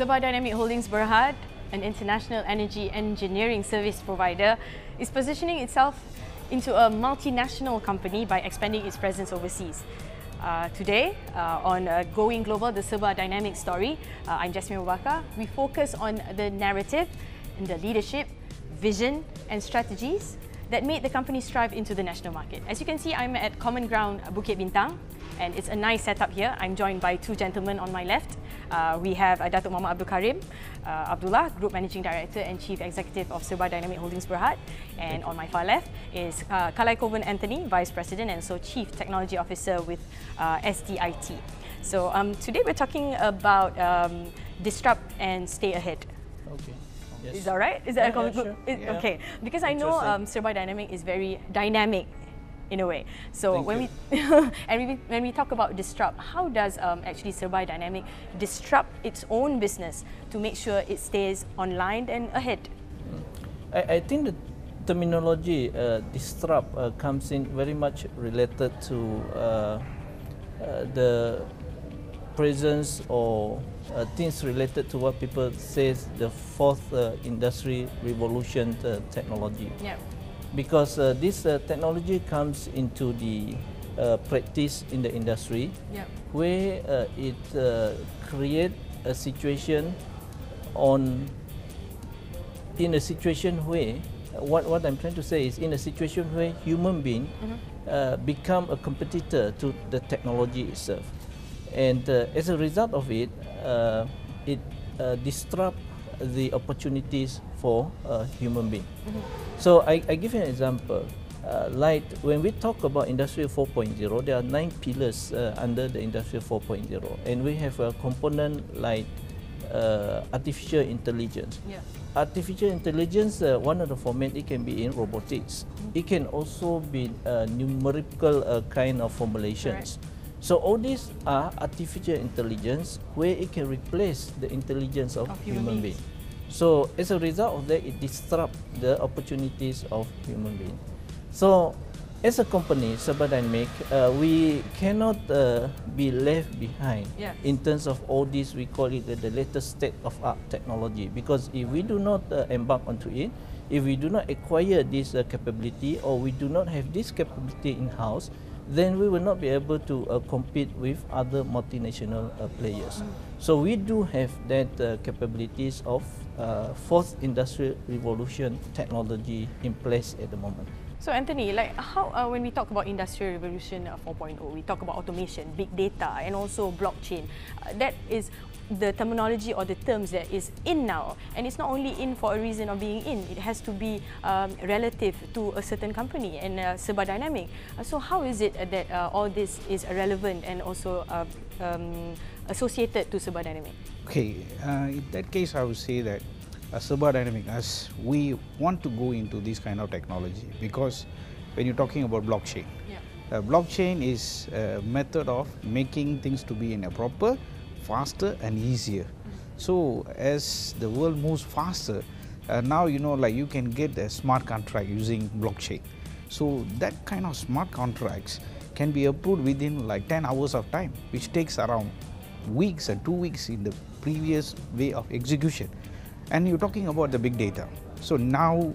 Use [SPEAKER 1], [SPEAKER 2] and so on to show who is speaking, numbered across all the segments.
[SPEAKER 1] Serba Dinamik Holdings Berhad, an international energy engineering service provider, is positioning itself into a multinational company by expanding its presence overseas. Today, on Going Global, the Serba Dinamik story, I'm Jasmine Wabaka. We focus on the narrative and the leadership, vision and strategies that made the company strive into the national market. As you can see, I'm at Common Ground Bukit Bintang, and it's a nice setup here. I'm joined by two gentlemen on my left. We have Datuk Mohd Abdul Karim Abdullah, Group Managing Director and Chief Executive of Serba Dinamik Holdings Berhad. And on my far left is Kalaikovan Anthony, Vice President and so Chief Technology Officer with SDIT. So today we're talking about disrupt and stay ahead.
[SPEAKER 2] Okay. Yes.
[SPEAKER 1] Is that right? Is that a common
[SPEAKER 2] sure. Yeah.
[SPEAKER 1] Okay, because I know Serba Dinamik is very dynamic in a way. So when we talk about disrupt, how does actually Serba Dinamik disrupt its own business to make sure it stays online and ahead?
[SPEAKER 2] I think the terminology disrupt comes in very much related to the presence or things related to what people say the fourth industry revolution technology.
[SPEAKER 1] Yeah.
[SPEAKER 2] Because this technology comes into the practice in the industry, where it creates a situation in a situation where what I'm trying to say is in a situation where human being become a competitor to the technology itself, and as a result of it, it disrupts the opportunities for human being. So I give you an example. Like when we talk about Industry 4.0, there are 9 pillars under the Industry 4.0, and we have a component like artificial intelligence. Artificial intelligence, one of the format, it can be in robotics. It can also be numerical kind of formulations. So all these are artificial intelligence where it can replace the intelligence of human being. So as a result of that, it disrupts the opportunities of human being. So as a company, Serba Dinamik, we cannot be left behind in terms of all this, we call it the latest state-of-art technology. Because if we do not embark onto it, if we do not acquire this capability, or we do not have this capability in-house, then we will not be able to compete with other multinational players. So we do have that capabilities of fourth industrial revolution technology in place at the moment.
[SPEAKER 1] So Anthony, like how when we talk about Industrial Revolution 4.0, we talk about automation, big data, and also blockchain. That is the terminology or the terms that is in now, and it's not only in for a reason of being in. It has to be relative to a certain company, and Serba Dinamik. So how is it that all this is relevant and also associated to Serba Dinamik?
[SPEAKER 3] Okay, in that case, I would say that Serba Dinamik, as we want to go into this kind of technology, because when you're talking about blockchain, blockchain is a method of making things to be in a proper, faster and easier. So as the world moves faster, now like you can get a smart contract using blockchain. So that kind of smart contracts can be approved within like 10 hours of time, which takes around weeks and 2 weeks in the previous way of execution. And you're talking about the big data. So now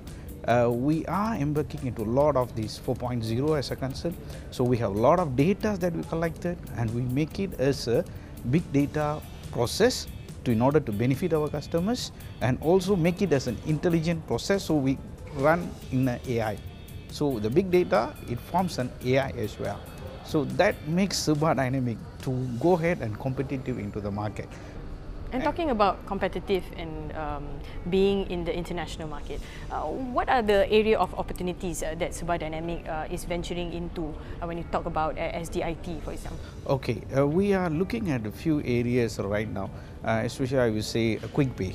[SPEAKER 3] we are embarking into a lot of this 4.0 as a concern. So we have a lot of data that we collected, and we make it as a big data process in order to benefit our customers, and also make it as an intelligent process, so we run in an AI. So the big data, it forms an AI as well. So that makes Serba Dinamik to go ahead and competitive into the market.
[SPEAKER 1] And talking about competitive and being in the international market, what are the area of opportunities that Serba Dinamik is venturing into when you talk about SDIT, for example?
[SPEAKER 3] Okay, we are looking at a few areas right now, especially I will say Quick Pay.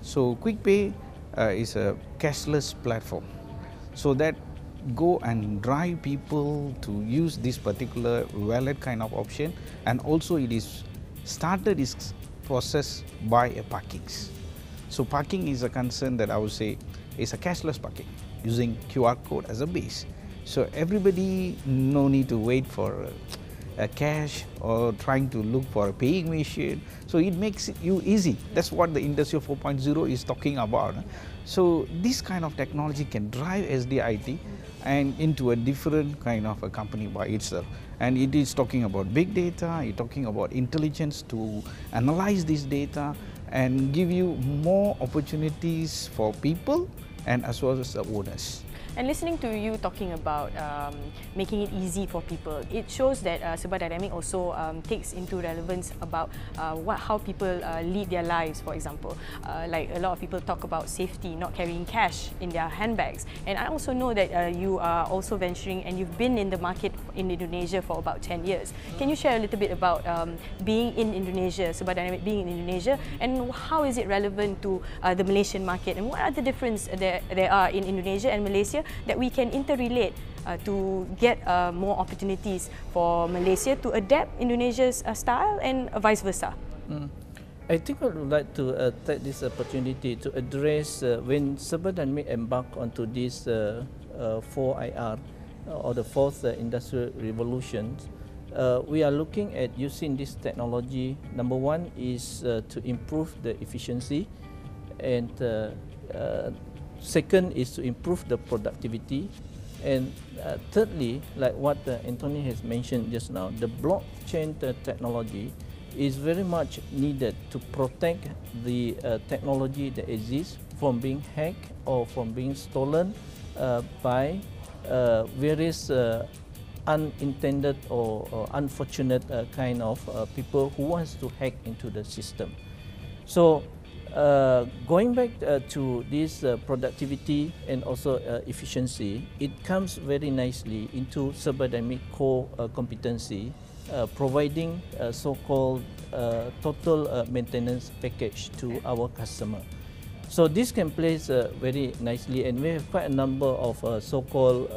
[SPEAKER 3] So Quick Pay is a cashless platform. So that go and drive people to use this particular wallet kind of option, and also it is started its process by a parkings. So parking is a concern that I would say is a cashless parking using QR code as a base. So everybody no need to wait for cash or trying to look for a paying machine. So it makes you easy. That's what the Industry 4.0 is talking about. So this kind of technology can drive SDIT and into a different kind of a company by itself. And it is talking about big data, it's talking about intelligence to analyze this data and give you more opportunities for people and as well as the owners.
[SPEAKER 1] And listening to you talking about making it easy for people, it shows that Serba Dinamik also takes into relevance about how people lead their lives, for example. Like a lot of people talk about safety, not carrying cash in their handbags. And I also know that you are also venturing and you've been in the market in Indonesia for about 10 years. Can you share a little bit about being in Indonesia, Serba Dinamik being in Indonesia, and how is it relevant to the Malaysian market, and what are the differences there are in Indonesia and Malaysia that we can interrelate to get more opportunities for Malaysia to adapt Indonesia's style and vice versa?
[SPEAKER 2] I think I would like to take this opportunity to address when Serba Dinamik embarked onto this 4IR or the fourth industrial revolution. We are looking at using this technology. Number one is to improve the efficiency, and second is to improve the productivity, and thirdly, like what Anthony has mentioned just now, the blockchain technology is very much needed to protect the technology that exists from being hacked or from being stolen by various unintended or unfortunate kind of people who wants to hack into the system. So going back to this productivity and also efficiency, it comes very nicely into Serba Dinamik core competency, providing so-called total maintenance package to our customer. So this can place very nicely, and we have quite a number of so-called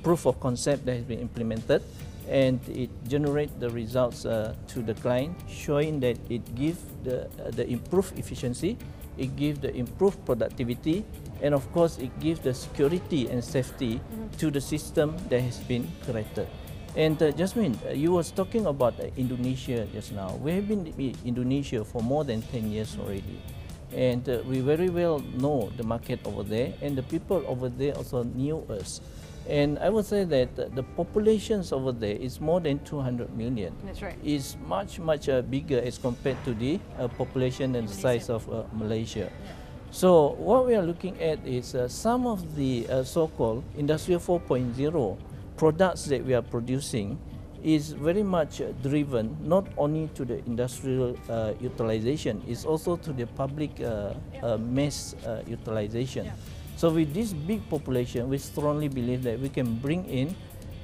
[SPEAKER 2] proof of concept that has been implemented, and it generates the results to the client, showing that it gives the improved efficiency, it gives the improved productivity, and of course it gives the security and safety to the system that has been created. And Jasmine, you was talking about Indonesia just now. We have been in Indonesia for more than 10 years already, and we very well know the market over there, and the people over there also knew us. And I would say that the populations over there is more than 200 million.
[SPEAKER 1] That's right.
[SPEAKER 2] It's much bigger as compared to the population and size of Malaysia. So what we are looking at is some of the so-called Industry 4.0 products that we are producing is very much driven not only to the industrial utilization, it's also to the public mass utilization. So with this big population, we strongly believe that we can bring in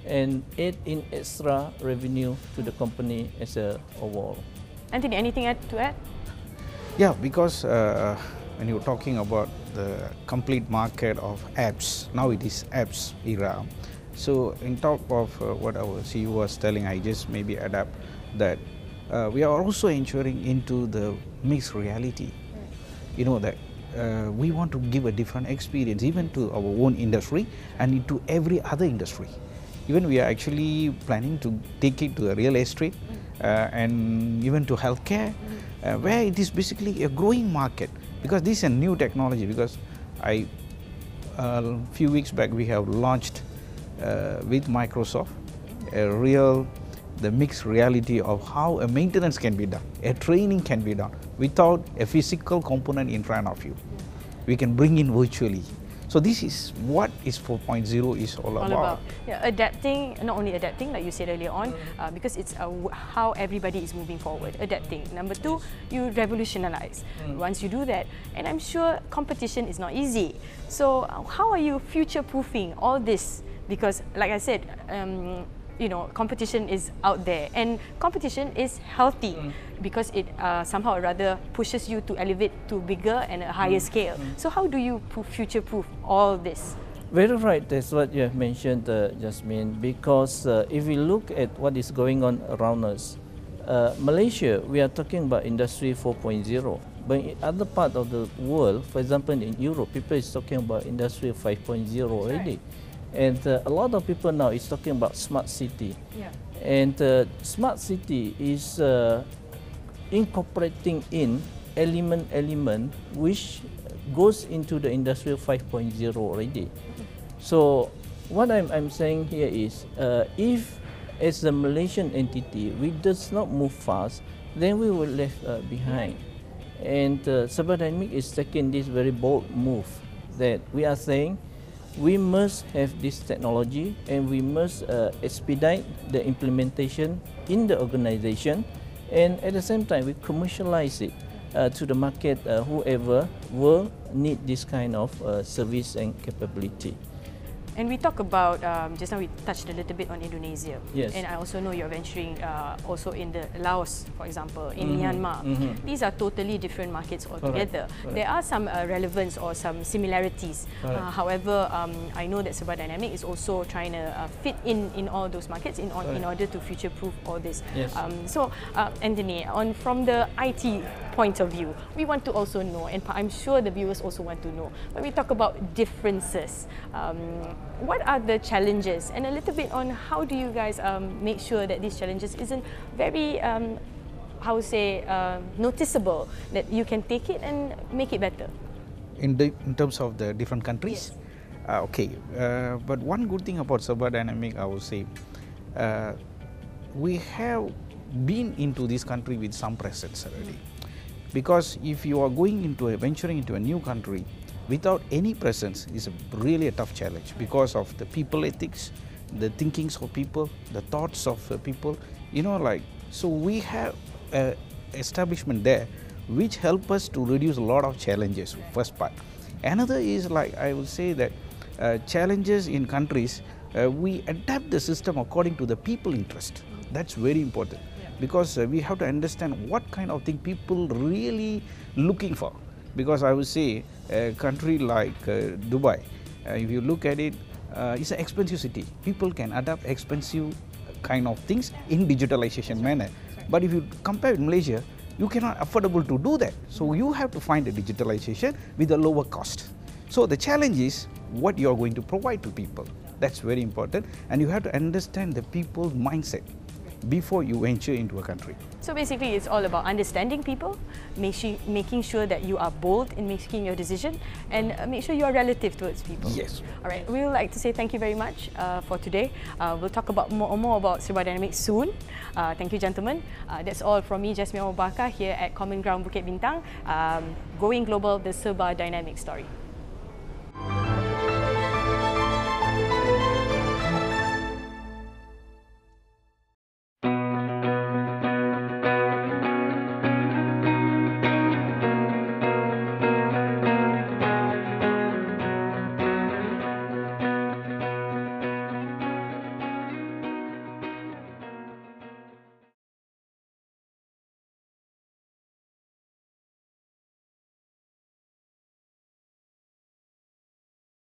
[SPEAKER 2] and add in extra revenue to the company as a overall.
[SPEAKER 1] Anthony, anything to add?
[SPEAKER 3] Yeah, because when you're talking about the complete market of apps, now it is apps era. So in top of what our CEO was telling, I just maybe adapt that we are also ensuring into the mixed reality. You know that we want to give a different experience even to our own industry and into every other industry. Even we are actually planning to take it to a real estate and even to healthcare, where it is basically a growing market, because this is a new technology. Because a few weeks back we have launched with Microsoft the mixed reality of how a maintenance can be done, a training can be done without a physical component in front of you. We can bring in virtually. So this is what is 4.0 is all about.
[SPEAKER 1] Yeah, adapting, not only adapting like you said earlier on, because it's how everybody is moving forward, adapting. Number two, you revolutionize. Once you do that, and I'm sure competition is not easy. So how are you future-proofing all this? Because like I said, you know, competition is out there, and competition is healthy because it somehow or rather pushes you to elevate to bigger and a higher scale. So how do you future-proof all this?
[SPEAKER 2] Very right, that's what you have mentioned, Jasmine, because if we look at what is going on around us, Malaysia, we are talking about Industry 4.0, but in other part of the world, for example in Europe, people is talking about Industry 5.0 already. And a lot of people now is talking about smart city.
[SPEAKER 1] Yeah.
[SPEAKER 2] And smart city is incorporating in element which goes into the industrial 5.0 already. So what I'm saying here is, if as the Malaysian entity we does not move fast, then we will left behind. And Serba Dinamik is taking this very bold move that we are saying we must have this technology and we must expedite the implementation in the organization, and at the same time we commercialize it to the market, whoever will need this kind of service and capability.
[SPEAKER 1] And we talk about, just now we touched a little bit on Indonesia.
[SPEAKER 2] Yes.
[SPEAKER 1] And I also know you're venturing also in the Laos, for example, in Myanmar. These are totally different markets altogether.
[SPEAKER 2] Correct.
[SPEAKER 1] There are some relevance or some similarities. However, I know that Serba Dinamik is also trying to fit in all those markets in order to future-proof all this.
[SPEAKER 2] Yes.
[SPEAKER 1] So, Anthony, from the IT point of view, we want to also know, and I'm sure the viewers also want to know, when we talk about differences, what are the challenges, and a little bit on how do you guys make sure that these challenges isn't very, noticeable, that you can take it and make it better?
[SPEAKER 3] In terms of the different countries?
[SPEAKER 1] Yes.
[SPEAKER 3] Okay, but one good thing about Serba Dinamik, I would say, we have been into this country with some presence already. Because if you are venturing into a new country without any presence, is really a tough challenge because of the people ethics, the thinkings of people, the thoughts of people. So we have establishment there which help us to reduce a lot of challenges. First part. Another is, I would say that challenges in countries, we adapt the system according to the people interest. That's very important. Because we have to understand what kind of thing people really looking for. Because I would say a country like Dubai, if you look at it, it's an expensive city. People can adapt expensive kind of things in digitalization manner. But if you compare with Malaysia, you cannot affordable to do that. So you have to find a digitalization with a lower cost. So the challenge is what you are going to provide to people. That's very important, and you have to understand the people's mindset before you venture into a country.
[SPEAKER 1] So basically it's all about understanding people, making sure that you are bold in making your decision, and make sure you are relative towards people.
[SPEAKER 3] Yes.
[SPEAKER 1] Alright, we would like to say thank you very much for today. We'll talk about more about Serba Dinamik soon. Thank you, gentlemen. That's all from me, Jasmine Obaka, here at Common Ground Bukit Bintang, going global, the Serba Dinamik story.